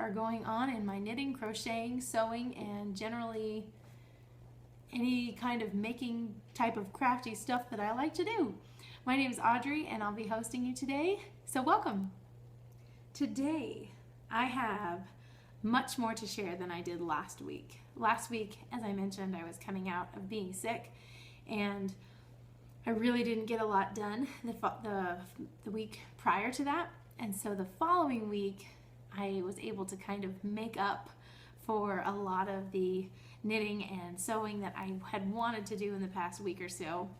are going on in my knitting, crocheting, sewing, and generally any kind of making type of crafty stuff that I like to do. My name is Audrey and I'll be hosting you today, so welcome. Today I have much more to share than I did last week. Last week, as I mentioned, I was coming out of being sick and I really didn't get a lot done the week prior to that, and so the following week I was able to kind of make up for a lot of the knitting and sewing that I had wanted to do in the past week or so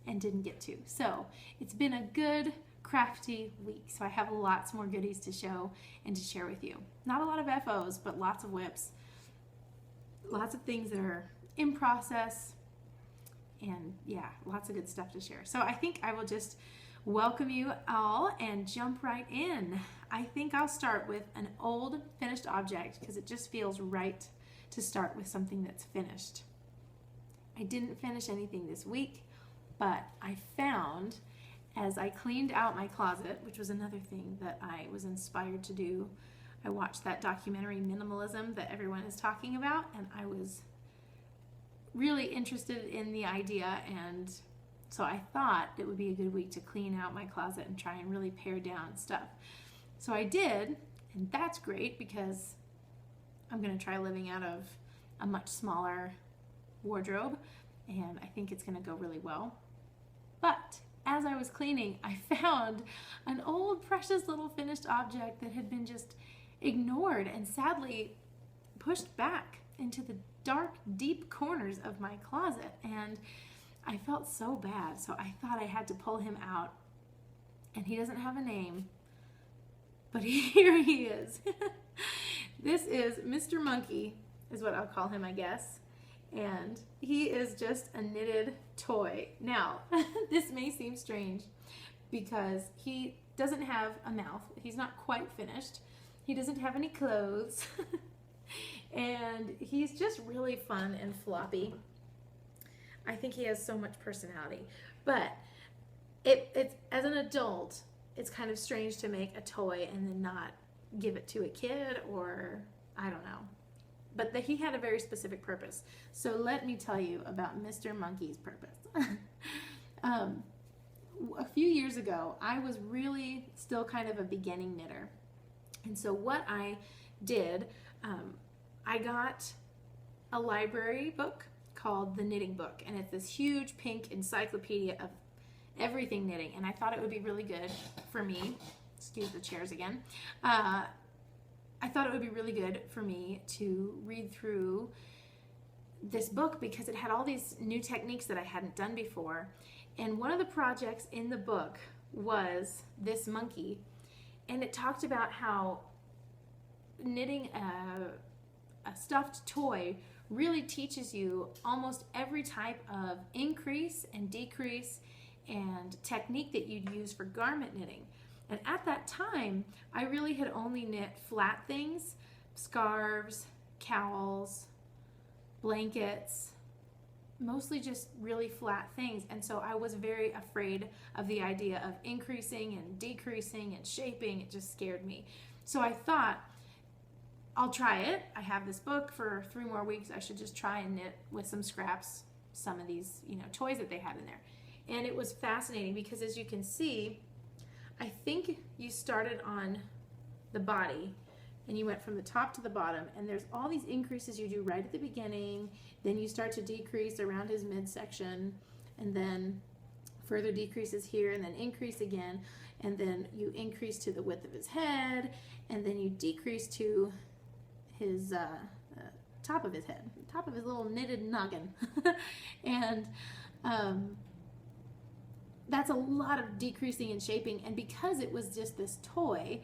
and didn't get to. So it's been a good crafty week, so I have lots more goodies to show and to share with you. Not a lot of FOs, but lots of WIPS, lots of things that are in process, and yeah, lots of good stuff to share. So I think I will just welcome you all and jump right in. I think I'll start with an old finished object because it just feels right to start with something that's finished. I didn't finish anything this week, but I found as I cleaned out my closet, which was another thing that I was inspired to do. I watched that documentary Minimalism that everyone is talking about, and I was really interested in the idea, and so I thought it would be a good week to clean out my closet and try and really pare down stuff. So I did, and that's great because I'm going to try living out of a much smaller wardrobe, and I think it's going to go really well. But as I was cleaning, I found an old precious little finished object that had been just ignored and sadly pushed back into the dark, deep corners of my closet, and I felt so bad, so I thought I had to pull him out. And he doesn't have a name, but here he is. This is Mr. Monkey, is what I'll call him, I guess. And he is just a knitted toy. Now, this may seem strange because he doesn't have a mouth. He's not quite finished. He doesn't have any clothes. And he's just really fun and floppy. I think he has so much personality. But it's as an adult, it's kind of strange to make a toy and then not give it to a kid, or I don't know. But he had a very specific purpose. So let me tell you about Mr. Monkey's purpose. A few years ago, I was really still kind of a beginning knitter. And so what I did, I got a library book called The Knitting Book, and it's this huge pink encyclopedia of everything knitting, and I thought it would be really good for me. Excuse the chairs again. I thought it would be really good for me to read through this book because it had all these new techniques that I hadn't done before, and one of the projects in the book was this monkey, and it talked about how knitting a stuffed toy really teaches you almost every type of increase and decrease and technique that you'd use for garment knitting. And at that time, I really had only knit flat things, scarves, cowls, blankets, mostly just really flat things. And so I was very afraid of the idea of increasing and decreasing and shaping. It just scared me. So I thought, I'll try it. I have this book for 3 more weeks. I should just try and knit with some scraps, some of these, toys that they had in there. And it was fascinating because, as you can see, I think you started on the body and you went from the top to the bottom, and there's all these increases you do right at the beginning, then you start to decrease around his midsection, and then further decreases here, and then increase again, and then you increase to the width of his head, and then you decrease to his top of his head, top of his little knitted noggin. And that's a lot of decreasing and shaping, and because it was just this toy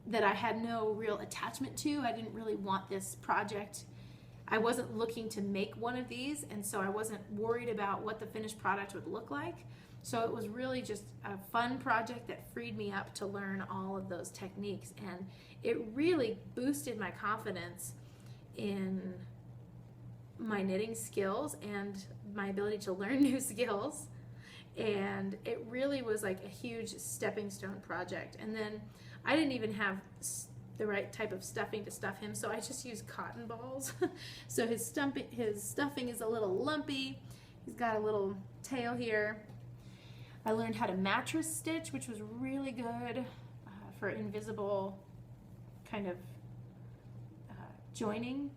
that I had no real attachment to, I didn't really want this project. I wasn't looking to make one of these, and so I wasn't worried about what the finished product would look like. So it was really just a fun project that freed me up to learn all of those techniques, and it really boosted my confidence in my knitting skills and my ability to learn new skills. And it really was like a huge stepping stone project. And then I didn't even have the right type of stuffing to stuff him, so I just use cotton balls. So his stuffing is a little lumpy. He's got a little tail here. I learned how to mattress stitch, which was really good for invisible kind of joining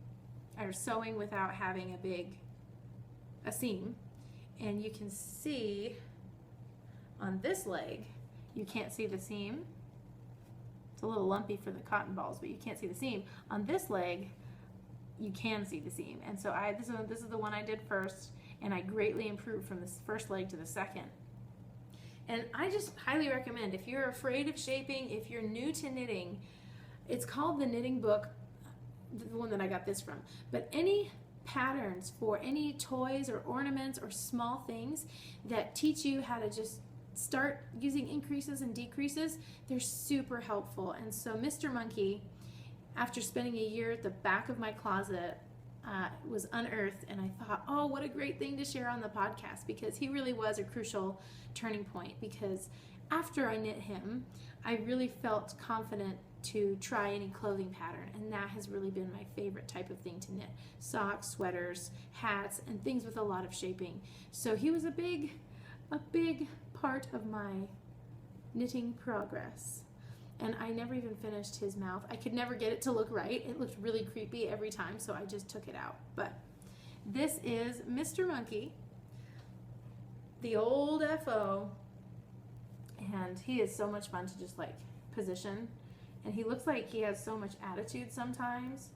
or sewing without having a seam. And you can see on this leg, you can't see the seam. It's a little lumpy for the cotton balls, but you can't see the seam. On this leg, you can see the seam. And so this is the one I did first, and I greatly improved from this first leg to the second. And I just highly recommend, if you're afraid of shaping, if you're new to knitting, it's called the Knitting Book, the one that I got this from. But any patterns for any toys or ornaments or small things that teach you how to just start using increases and decreases, they're super helpful. And so Mr. Monkey, after spending a year at the back of my closet, was unearthed, and I thought, oh, what a great thing to share on the podcast, because he really was a crucial turning point. Because after I knit him, I really felt confident to try any clothing pattern, and that has really been my favorite type of thing to knit: socks, sweaters, hats, and things with a lot of shaping. So he was a big part of my knitting progress. And I never even finished his mouth. I could never get it to look right. It looked really creepy every time, so I just took it out. But this is Mr. Monkey, the old FO, and he is so much fun to just like position. And he looks like he has so much attitude sometimes.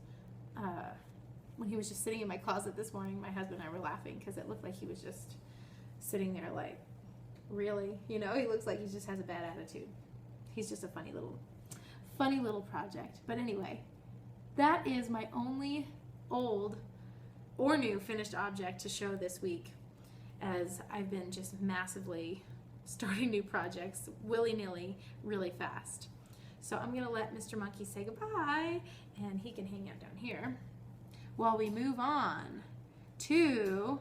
When he was just sitting in my closet this morning, my husband and I were laughing because it looked like he was just sitting there like, really? You know, he looks like he just has a bad attitude. He's just a funny little project. But anyway, that is my only old or new finished object to show this week, as I've been just massively starting new projects willy-nilly really fast. So I'm going to let Mr. Monkey say goodbye, and he can hang out down here while we move on to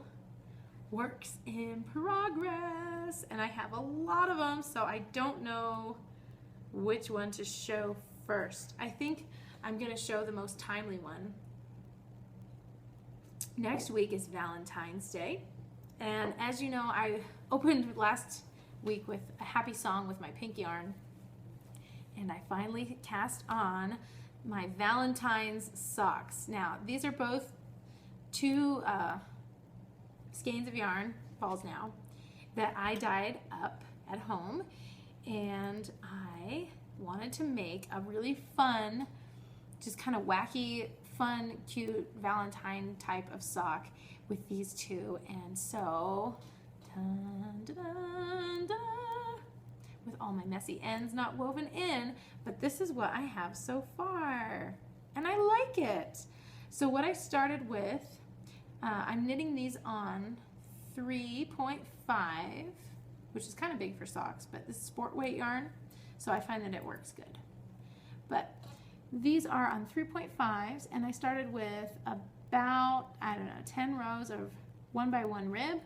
works in progress. And I have a lot of them, so I don't know which one to show first. I think I'm going to show the most timely one. Next week is Valentine's Day, and as you know, I opened last week with a happy song with my pink yarn, and I finally cast on my Valentine's socks. Now, these are both two skeins of yarn, balls now, that I dyed up at home, and I wanted to make a really fun, just kind of wacky, fun, cute Valentine type of sock with these two. And so, dun, dun, dun, dun, with all my messy ends not woven in, but this is what I have so far, and I like it. So what I started with, I'm knitting these on 3.5, which is kind of big for socks, but this is sport weight yarn, so I find that it works good. But these are on 3.5s, and I started with about, 10 rows of 1x1 rib.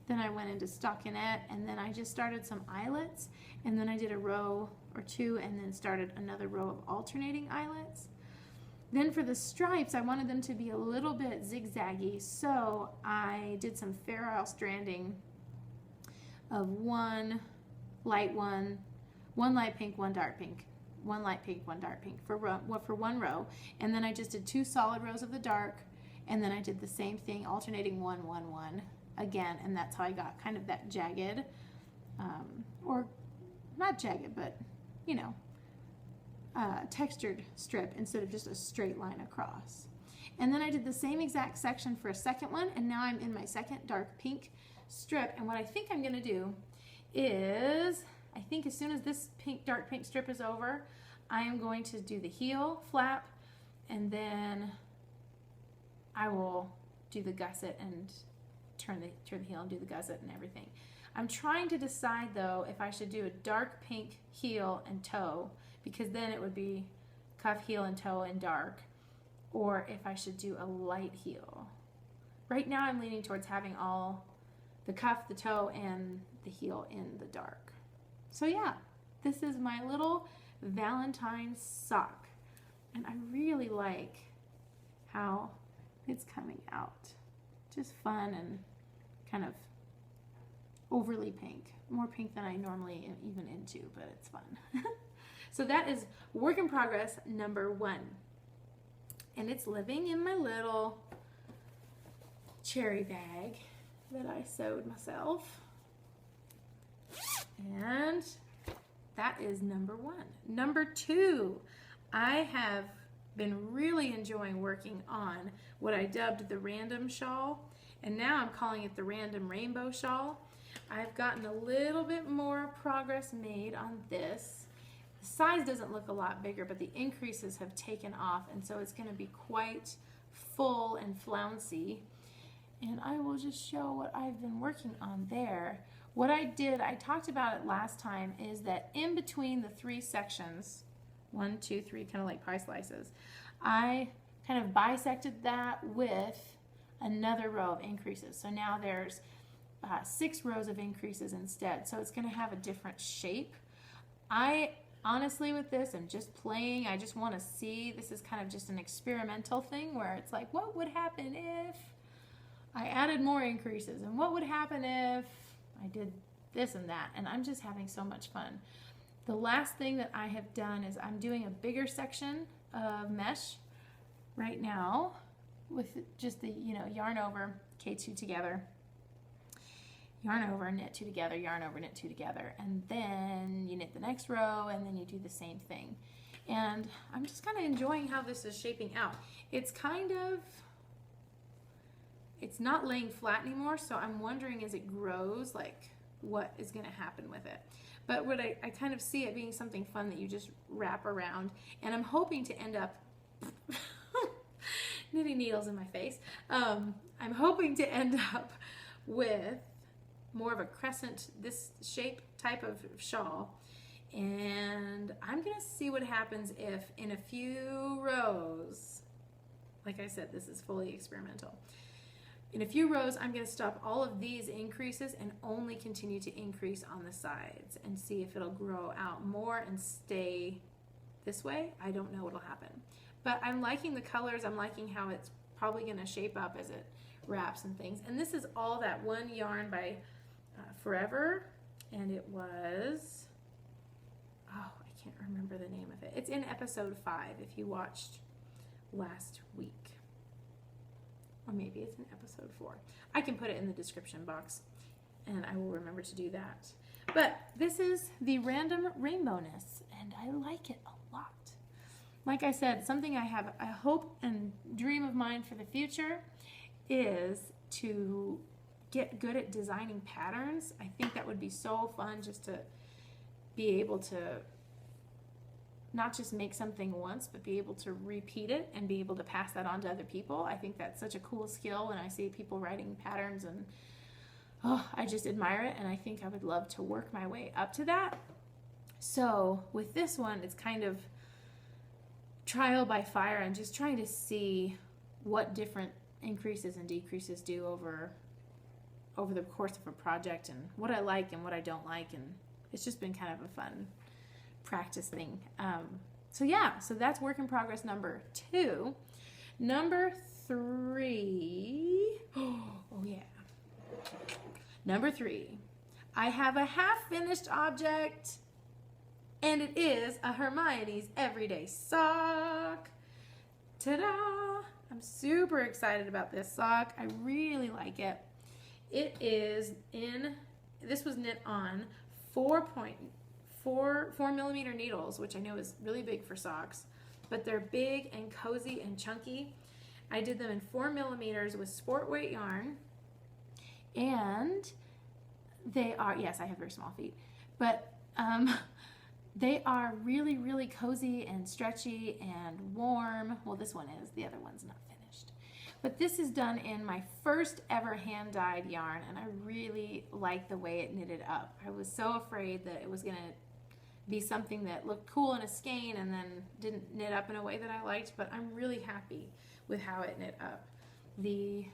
Then I went into stockinette, and then I just started some eyelets, and then I did a row or two, and then started another row of alternating eyelets. Then for the stripes, I wanted them to be a little bit zigzaggy, so I did some Fair Isle stranding of one light pink, one dark pink, one light pink, one dark pink for one row, and then I just did 2 solid rows of the dark, and then I did the same thing, alternating 1, 1, 1 again, and that's how I got kind of that jagged, or not jagged, but you know, textured strip instead of just a straight line across. And then I did the same exact section for a second one, and now I'm in my second dark pink strip. And what I think I'm going to do is, I think as soon as this dark pink strip is over, I am going to do the heel flap, and then I will do the gusset and turn the heel and do the gusset and everything. I'm trying to decide though if I should do a dark pink heel and toe, because then it would be cuff, heel, and toe in dark, or if I should do a light heel. Right now I'm leaning towards having all the cuff, the toe, and the heel in the dark. So yeah, this is my little Valentine sock. And I really like how it's coming out. Just fun and kind of overly pink. More pink than I normally am even into, but it's fun. So that is work in progress number 1. And it's living in my little cherry bag that I sewed myself. And that is number 1. Number 2, I have been really enjoying working on what I dubbed the random shawl, and now I'm calling it the random rainbow shawl. I've gotten a little bit more progress made on this. The size doesn't look a lot bigger, but the increases have taken off, and so it's going to be quite full and flouncy. And I will just show what I've been working on there. What I did, I talked about it last time, is that in between the 3 sections, 1, 2, 3, kind of like pie slices, I kind of bisected that with another row of increases. So now there's 6 rows of increases instead. So it's going to have a different shape. I honestly, with this, I'm just playing. I just want to see. This is kind of just an experimental thing where it's like, what would happen if I added more increases? And what would happen if I did this and that? And I'm just having so much fun. The last thing that I have done is I'm doing a bigger section of mesh right now with just the, yarn over, K2 together, yarn over, knit 2 together, yarn over, knit 2 together, and then you knit the next row, and then you do the same thing. And I'm just kind of enjoying how this is shaping out. It's not laying flat anymore, so I'm wondering as it grows, like, what is going to happen with it. But what I kind of see it being something fun that you just wrap around, and I'm hoping to end up knitting needles in my face. I'm hoping to end up with more of a crescent, this shape type of shawl, and I'm gonna see what happens if in a few rows, like I said, this is fully experimental. In a few rows, I'm going to stop all of these increases and only continue to increase on the sides and see if it'll grow out more and stay this way. I don't know what'll happen. But I'm liking the colors. I'm liking how it's probably going to shape up as it wraps and things. And this is all that one yarn by Forever. And it was, I can't remember the name of it. It's in episode 5 if you watched last week. Or maybe it's in episode 4. I can put it in the description box, and I will remember to do that. But this is the random rainbowness, and I like it a lot. Like I said, something I have a hope and dream of mine for the future is to get good at designing patterns. I think that would be so fun just to be able to not just make something once, but be able to repeat it and be able to pass that on to other people. I think that's such a cool skill when I see people writing patterns, and I just admire it, and I think I would love to work my way up to that. So with this one, it's kind of trial by fire and just trying to see what different increases and decreases do over the course of a project, and what I like and what I don't like, and it's just been kind of a fun practice thing. So that's work in progress number 2. Number 3, number 3, I have a half-finished object, and it is a Hermione's Everyday Sock. Ta-da! I'm super excited about this sock. I really like it. This was knit on 4mm needles, which I know is really big for socks, but they're big and cozy and chunky. I did them in 4mm with sport weight yarn, and they are, yes, I have very small feet, but they are really, really cozy and stretchy and warm. Well, this one is, the other one's not finished. But this is done in my first ever hand-dyed yarn, and I really like the way it knitted up. I was so afraid that it was going to be something that looked cool in a skein and then didn't knit up in a way that I liked, but I'm really happy with how it knit up. The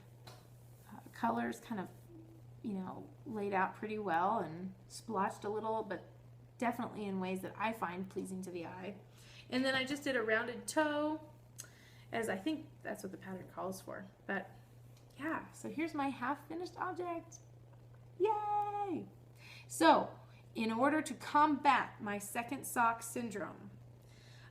colors kind of, laid out pretty well and splotched a little, but definitely in ways that I find pleasing to the eye. And then I just did a rounded toe, as I think that's what the pattern calls for. But yeah, so here's my half finished object. Yay! So in order to combat my second sock syndrome,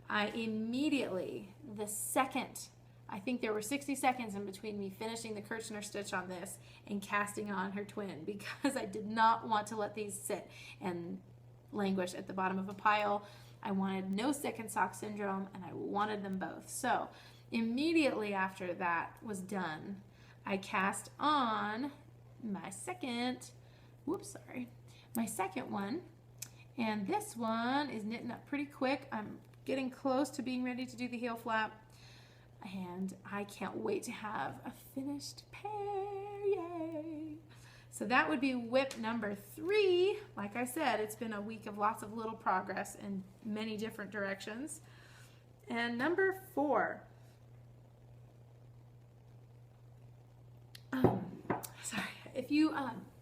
I immediately, I think there were 60 seconds in between me finishing the Kirchner stitch on this and casting on her twin, because I did not want to let these sit and languish at the bottom of a pile. I wanted no second sock syndrome, and I wanted them both. So immediately after that was done, I cast on my second one, and this one is knitting up pretty quick. I'm getting close to being ready to do the heel flap, and I can't wait to have a finished pair. Yay! So that would be WIP number 3. Like I said, it's been a week of lots of little progress in many different directions. And number 4. Sorry, if you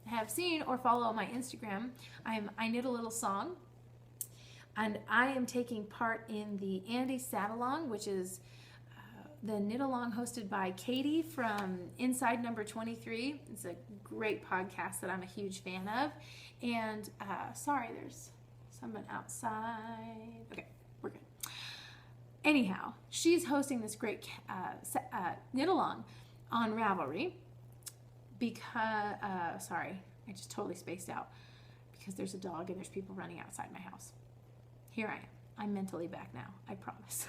have seen or follow my Instagram, I knit a little song, and I am taking part in the Andi Satterlund, which is the knit along hosted by Katie from Inside Number 23. It's a great podcast that I'm a huge fan of. And sorry, there's someone outside. Okay, we're good. Anyhow, she's hosting this great knit along on Ravelry because, sorry, I just totally spaced out because there's a dog and there's people running outside my house. Here I am. I'm mentally back now, I promise.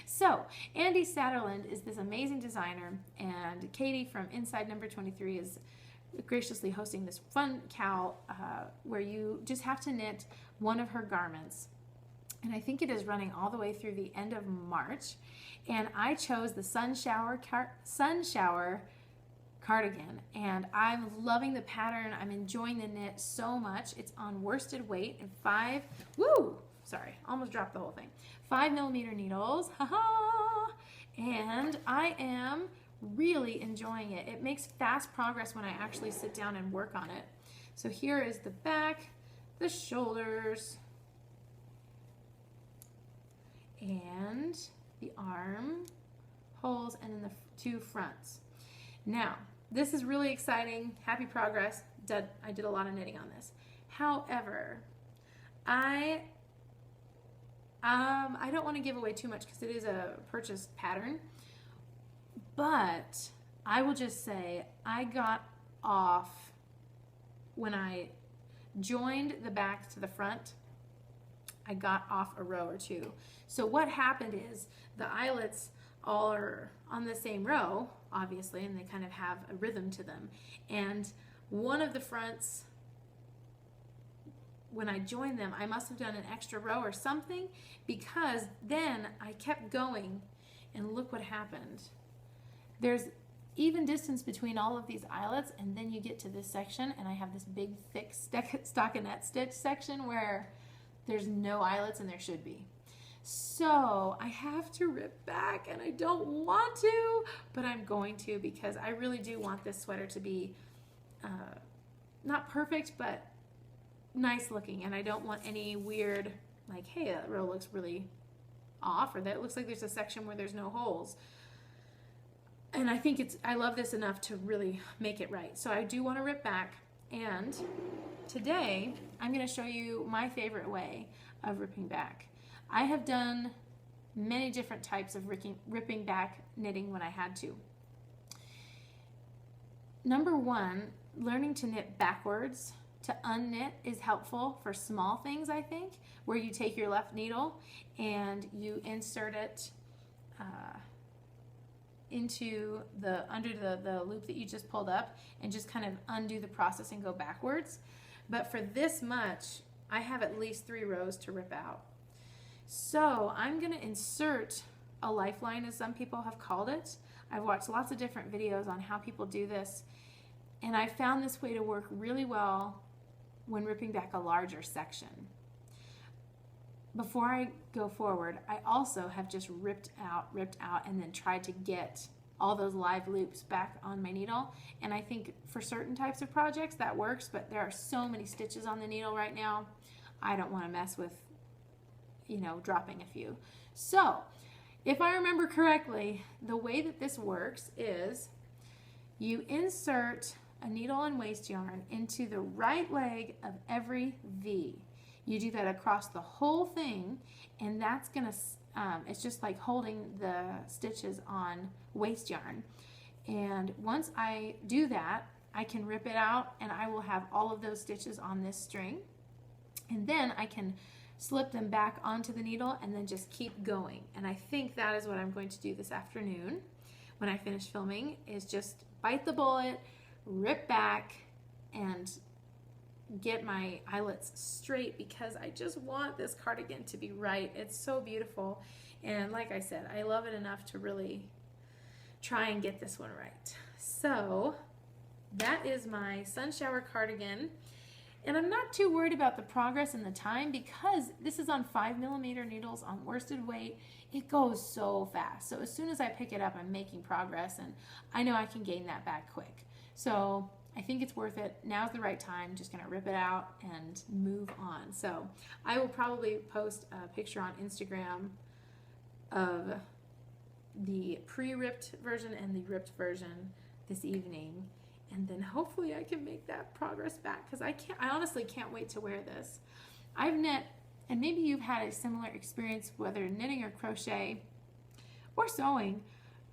So, Andi Satterlund is this amazing designer, and Katie from Inside Number 23 is graciously hosting this fun cowl where you just have to knit one of her garments. And I think it is running all the way through the end of March. And I chose the Sunshower cardigan, and I'm loving the pattern. I'm enjoying the knit so much. It's on worsted weight and 5mm needles, haha, and I am really enjoying it. It makes fast progress when I actually sit down and work on it. So here is the back, the shoulders, and the arm holes, and then the 2 fronts. Now, this is really exciting. Happy progress. I did a lot of knitting on this. However, I don't want to give away too much because it is a purchased pattern, but I will just say I got off when I joined the back to the front. I got off a row or 2. So what happened is the eyelets all are on the same row, obviously, and they kind of have a rhythm to them. And one of the fronts, when I joined them, I must have done an extra row or something, because then I kept going, and look what happened. There's even distance between all of these eyelets, and then you get to this section, and I have this big, thick stockinette stitch section where there's no eyelets, and there should be. So I have to rip back, and I don't want to, but I'm going to, because I really do want this sweater to be not perfect, but nice looking, and I don't want any weird, like, hey, that row looks really off, or that looks like there's a section where there's no holes. And I think I love this enough to really make it right. So I do want to rip back, and today I'm going to show you my favorite way of ripping back. I have done many different types of ripping back knitting when I had to. Number 1, learning to knit backwards to unknit is helpful for small things, I think, where you take your left needle and you insert it into under the loop that you just pulled up, and just kind of undo the process and go backwards. But for this much, I have at least 3 rows to rip out. So I'm going to insert a lifeline, as some people have called it. I've watched lots of different videos on how people do this, and I found this way to work really well when ripping back a larger section. Before I go forward, I also have just ripped out, and then tried to get all those live loops back on my needle. And I think for certain types of projects that works, but there are so many stitches on the needle right now, I don't want to mess with, dropping a few. So if I remember correctly, the way that this works is you insert a needle and waste yarn into the right leg of every V. You do that across the whole thing, and that's gonna, it's just like holding the stitches on waste yarn. And once I do that, I can rip it out and I will have all of those stitches on this string. And then I can slip them back onto the needle and then just keep going. And I think that is what I'm going to do this afternoon when I finish filming, is just bite the bullet, rip back, and get my eyelets straight, because I just want this cardigan to be right. It's so beautiful. And like I said, I love it enough to really try and get this one right. So that is my Sunshower cardigan. And I'm not too worried about the progress and the time, because this is on 5mm needles on worsted weight. It goes so fast. So as soon as I pick it up, I'm making progress, and I know I can gain that back quick. So I think it's worth it. Now's the right time. Just gonna rip it out and move on. So I will probably post a picture on Instagram of the pre-ripped version and the ripped version this evening. And then hopefully I can make that progress back, because I honestly can't wait to wear this. I've knit, and maybe you've had a similar experience, whether knitting or crochet or sewing,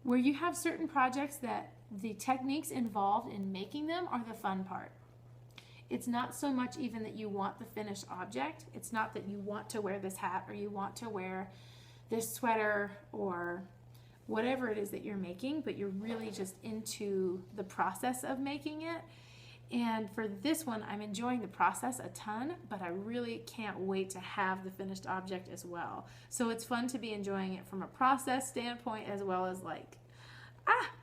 where you have certain projects that the techniques involved in making them are the fun part. It's not so much even that you want the finished object. It's not that you want to wear this hat or you want to wear this sweater or whatever it is that you're making, but you're really just into the process of making it. And for this one, I'm enjoying the process a ton, but I really can't wait to have the finished object as well. So it's fun to be enjoying it from a process standpoint, as well as like,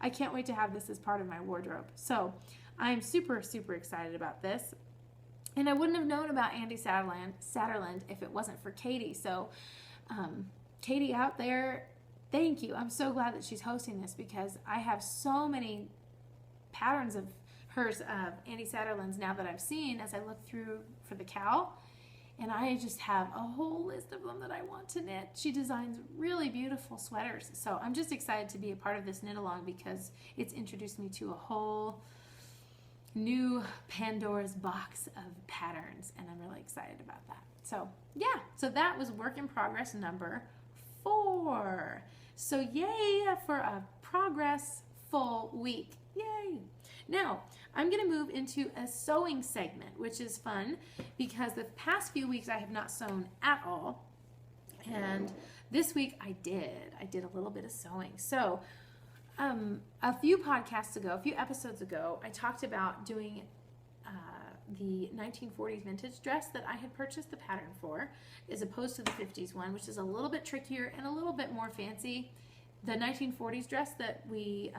I can't wait to have this as part of my wardrobe. So I'm super, super excited about this. And I wouldn't have known about Andi Satterlund if it wasn't for Katie. So Katie out there, thank you. I'm so glad that she's hosting this, because I have so many patterns of hers, of Andi Satterlund's, now that I've seen as I look through for the cowl. And I just have a whole list of them that I want to knit. She designs really beautiful sweaters. So I'm just excited to be a part of this knit along, because it's introduced me to a whole new Pandora's box of patterns, and I'm really excited about that. So yeah, so that was work in progress number 4. So yay for a progress-full week. Yay. Now, I'm going to move into a sewing segment, which is fun, because the past few weeks I have not sewn at all. And this week I did. I did a little bit of sewing. So a few episodes ago, I talked about doing the 1940s vintage dress that I had purchased the pattern for, as opposed to the 50s one, which is a little bit trickier and a little bit more fancy. The 1940s dress that we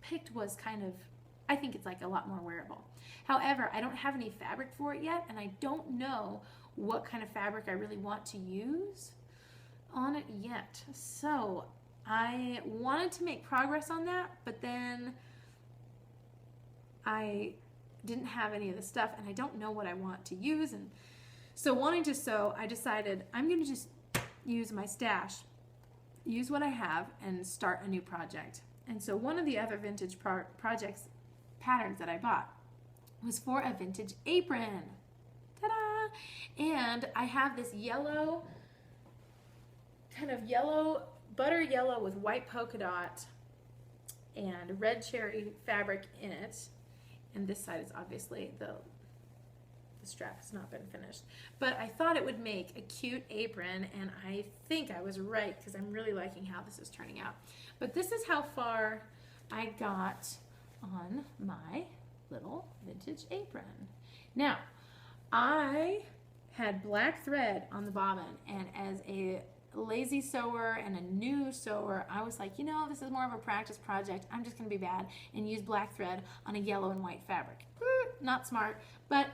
picked was kind of, I think it's like a lot more wearable. However, I don't have any fabric for it yet, and I don't know what kind of fabric I really want to use on it yet. So I wanted to make progress on that, but then I didn't have any of the stuff, and I don't know what I want to use. And so wanting to sew, I decided I'm going to just use my stash, use what I have, and start a new project. And so one of the other vintage patterns that I bought was for a vintage apron. Ta-da! And I have this yellow, kind of yellow, butter yellow with white polka dot and red cherry fabric in it. And this side is obviously the strap has not been finished. But I thought it would make a cute apron, and I think I was right, because I'm really liking how this is turning out. But this is how far I got on my little vintage apron. Now, I had black thread on the bobbin, and as a lazy sewer and a new sewer, I was like, this is more of a practice project. I'm just going to be bad and use black thread on a yellow and white fabric. Not smart, but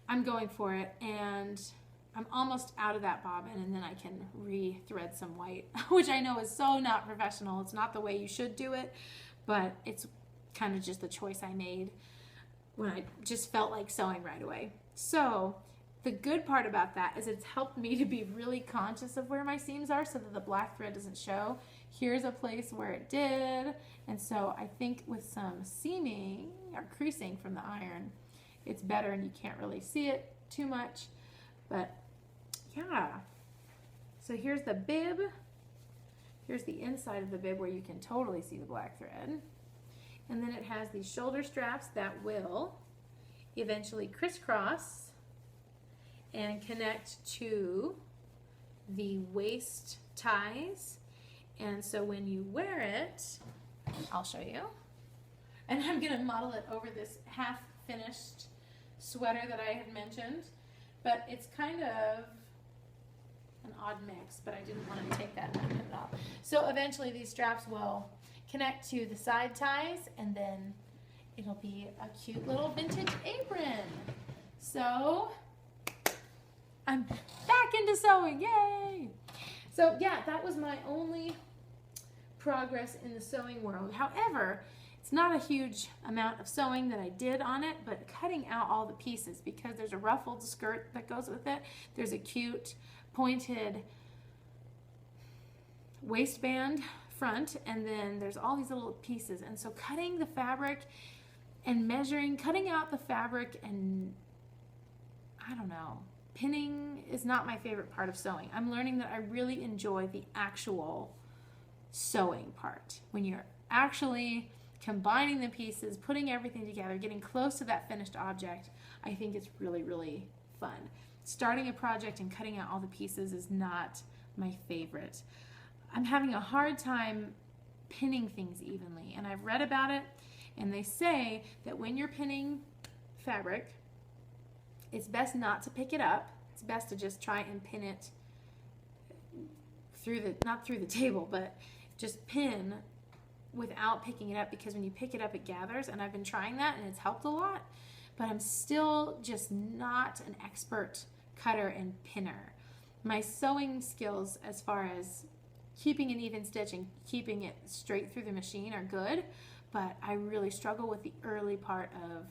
I'm going for it, and I'm almost out of that bobbin, and then I can re-thread some white, which I know is so not professional. It's not the way you should do it, but it's kind of just the choice I made when I just felt like sewing right away. So the good part about that is it's helped me to be really conscious of where my seams are so that the black thread doesn't show. Here's a place where it did. And so I think with some seaming or creasing from the iron, it's better and you can't really see it too much. But yeah. So here's the bib. Here's the inside of the bib where you can totally see the black thread. And then it has these shoulder straps that will eventually crisscross and connect to the waist ties. And so when you wear it, I'll show you. And I'm going to model it over this half finished sweater that I had mentioned. But it's kind of an odd mix, but I didn't want to take that and put it off. So eventually these straps will connect to the side ties, and then it'll be a cute little vintage apron. So I'm back into sewing, yay! So yeah, that was my only progress in the sewing world. However, it's not a huge amount of sewing that I did on it, but cutting out all the pieces, because there's a ruffled skirt that goes with it. There's a cute pointed waistband front, and then there's all these little pieces. And so cutting the fabric and measuring, cutting out the fabric and, I don't know, pinning is not my favorite part of sewing. I'm learning that I really enjoy the actual sewing part. When you're actually combining the pieces, putting everything together, getting close to that finished object, I think it's really, really fun. Starting a project and cutting out all the pieces is not my favorite. I'm having a hard time pinning things evenly, and I've read about it, and they say that when you're pinning fabric, it's best not to pick it up. It's best to just try and pin it through the, not through the table, but just pin without picking it up, because when you pick it up it gathers, and I've been trying that and it's helped a lot, but I'm still just not an expert cutter and pinner. My sewing skills as far as keeping an even stitch and keeping it straight through the machine are good, but I really struggle with the early part of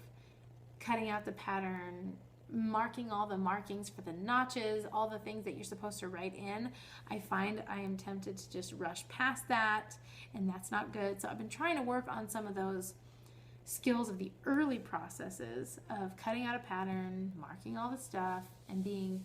cutting out the pattern, marking all the markings for the notches, all the things that you're supposed to write in. I find I am tempted to just rush past that, and that's not good. So I've been trying to work on some of those skills of the early processes of cutting out a pattern, marking all the stuff, and being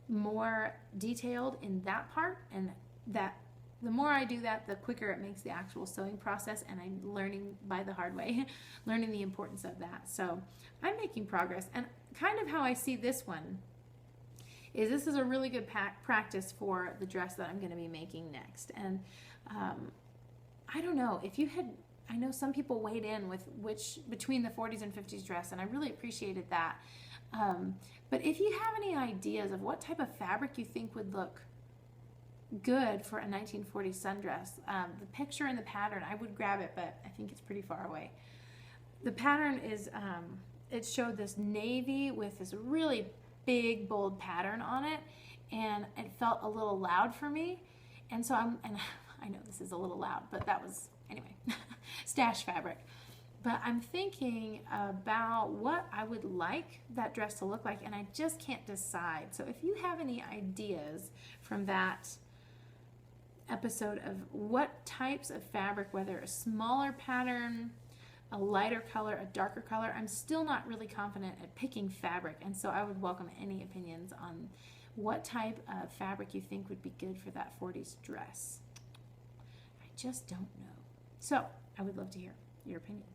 more detailed in that part. And that the more I do that, the quicker it makes the actual sewing process, and I'm learning by the hard way, learning the importance of that. So I'm making progress, and kind of how I see this one is this is a really good practice for the dress that I'm going to be making next. And I don't know if you had, I know some people weighed in with which between the 40s and 50s dress, and I really appreciated that. But if you have any ideas of what type of fabric you think would look good for a 1940s sundress, the picture and the pattern, I would grab it, but I think it's pretty far away. The pattern is, it showed this navy with this really big, bold pattern on it, and it felt a little loud for me. And so and I know this is a little loud, but that was, anyway, stash fabric. But I'm thinking about what I would like that dress to look like, and I just can't decide. So if you have any ideas from that episode of what types of fabric, whether a smaller pattern, a lighter color, a darker color, I'm still not really confident at picking fabric, and so I would welcome any opinions on what type of fabric you think would be good for that 40s dress. I just don't know. So I would love to hear your opinions.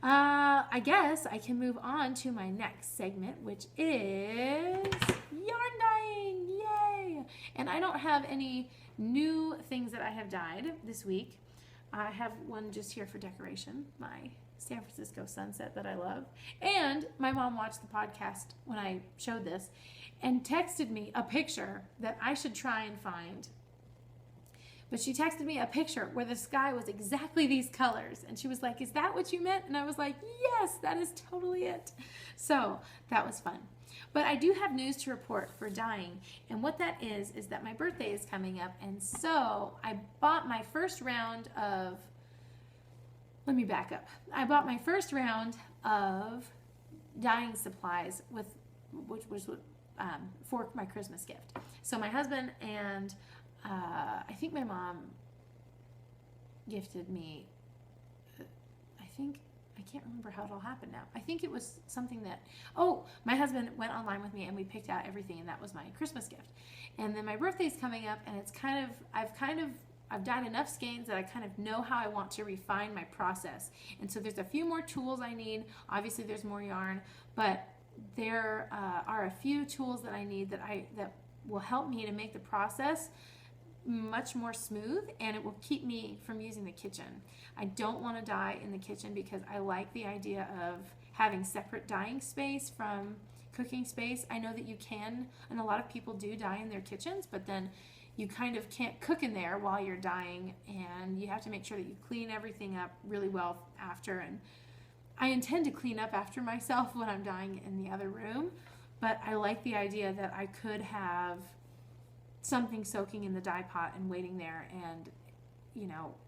I guess I can move on to my next segment, which is yarn dyeing. Yay! And I don't have any new things that I have dyed this week. I have one just here for decoration, my San Francisco sunset that I love. And my mom watched the podcast when I showed this and texted me a picture that I should try and find. But she texted me a picture where the sky was exactly these colors. And she was like, "Is that what you meant?" And I was like, "Yes, that is totally it." So that was fun. But I do have news to report for dyeing. And what that is that my birthday is coming up. And so I bought my first round of, let me back up. I bought my first round of dyeing supplies with which was for my Christmas gift. So my husband and I think my mom gifted me, I can't remember how it all happened now. I think it was something that, my husband went online with me and we picked out everything, and that was my Christmas gift. And then my birthday's coming up, and it's I've dyed enough skeins that I kind of know how I want to refine my process. And so there's a few more tools I need. Obviously there's more yarn, but there are a few tools that I need that will help me to make the process much more smooth, and it will keep me from using the kitchen. I don't want to dye in the kitchen because I like the idea of having separate dyeing space from cooking space. I know that you can, and a lot of people do dye in their kitchens, but then you kind of can't cook in there while you're dyeing, and you have to make sure that you clean everything up really well after. And I intend to clean up after myself when I'm dyeing in the other room, but I like the idea that I could have something soaking in the dye pot and waiting there, and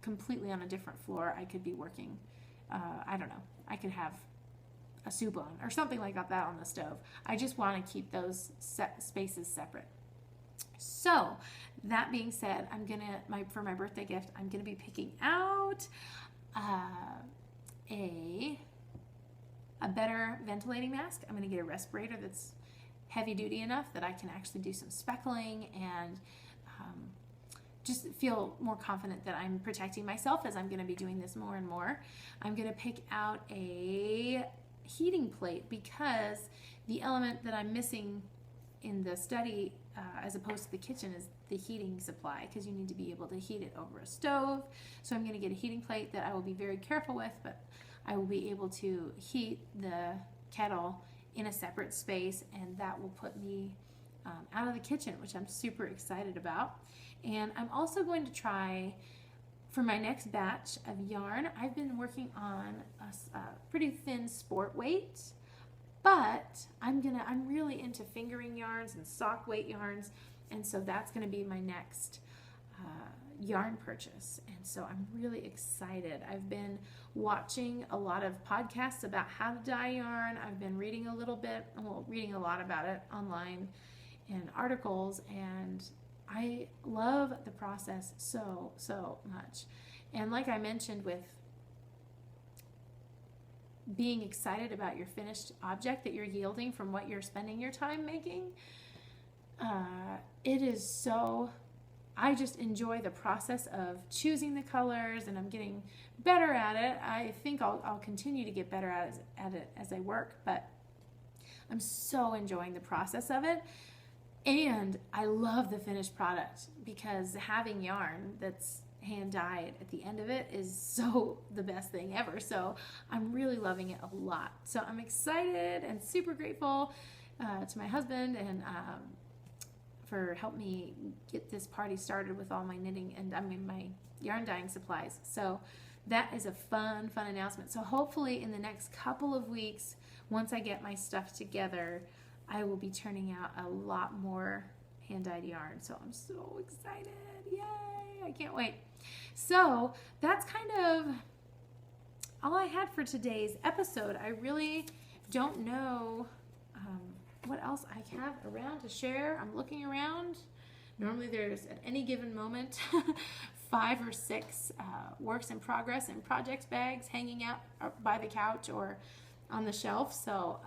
completely on a different floor I could be working. I don't know, I could have a soup on or something like that on the stove. I just want to keep those spaces separate. So that being said, for my birthday gift, I'm gonna be picking out a better ventilating mask. I'm gonna get a respirator that's heavy duty enough that I can actually do some speckling and just feel more confident that I'm protecting myself as I'm going to be doing this more and more. I'm going to pick out a heating plate because the element that I'm missing in the study as opposed to the kitchen is the heating supply, because you need to be able to heat it over a stove. So I'm going to get a heating plate that I will be very careful with, but I will be able to heat the kettle in a separate space, and that will put me out of the kitchen, which I'm super excited about. And I'm also going to try, for my next batch of yarn, I've been working on a pretty thin sport weight, but I'm really into fingering yarns and sock weight yarns, and so that's going to be my next yarn purchase. And so I'm really excited. I've been watching a lot of podcasts about how to dye yarn. I've been reading reading a lot about it online in articles, and I love the process so much. And like I mentioned, with being excited about your finished object that you're yielding from what you're spending your time making, it is so, I just enjoy the process of choosing the colors, and I'm getting better at it. I think I'll continue to get better at it as I work, but I'm so enjoying the process of it. And I love the finished product, because having yarn that's hand dyed at the end of it is so the best thing ever. So I'm really loving it a lot. So I'm excited and super grateful to my husband and for helping me get this party started with all my knitting and my yarn dyeing supplies. So that is a fun announcement. So hopefully in the next couple of weeks, once I get my stuff together, I will be turning out a lot more hand-dyed yarn. So I'm so excited. Yay! I can't wait. So that's kind of all I had for today's episode. I really don't know what else I have around to share. I'm looking around. Normally there's, at any given moment, 5 or 6 works in progress and projects bags hanging out by the couch or on the shelf. So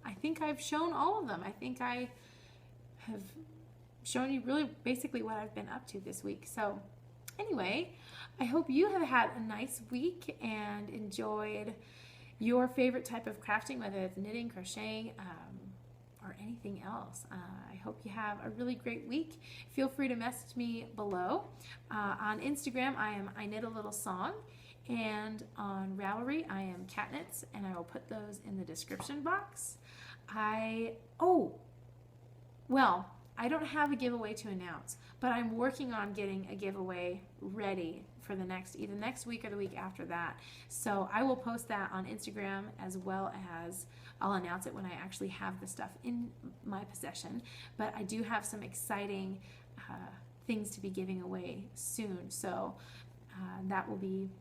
I think I've shown all of them. I think I have shown you really basically what I've been up to this week. So anyway, I hope you have had a nice week and enjoyed your favorite type of crafting, whether it's knitting, crocheting, or anything else. I hope you have a really great week. Feel free to message me below. On Instagram, I knit a little song, and on Ravelry, I am katknitss, and I will put those in the description box. I don't have a giveaway to announce, but I'm working on getting a giveaway ready for either next week or the week after that. So I will post that on Instagram, as well as I'll announce it when I actually have the stuff in my possession. But I do have some exciting things to be giving away soon. So that will be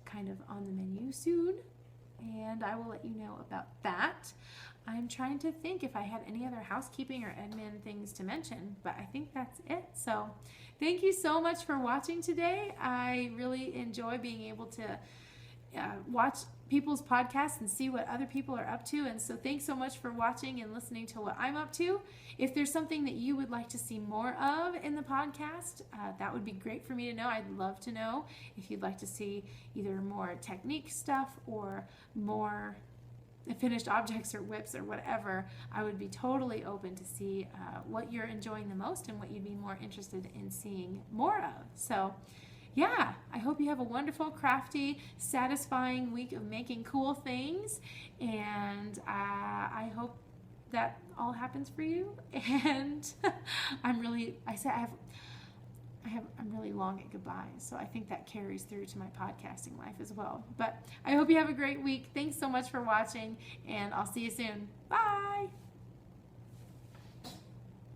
kind of on the menu soon, and I will let you know about that. I'm trying to think if I had any other housekeeping or admin things to mention, but I think that's it. So thank you so much for watching today. I really enjoy being able to watch people's podcasts and see what other people are up to. And so thanks so much for watching and listening to what I'm up to. If there's something that you would like to see more of in the podcast, that would be great for me to know. I'd love to know if you'd like to see either more technique stuff or more finished objects or WIPS or whatever. I would be totally open to see what you're enjoying the most and what you'd be more interested in seeing more of. So yeah, I hope you have a wonderful, crafty, satisfying week of making cool things, and I hope that all happens for you. And I'm really long at goodbyes, so I think that carries through to my podcasting life as well. But I hope you have a great week. Thanks so much for watching, and I'll see you soon. Bye!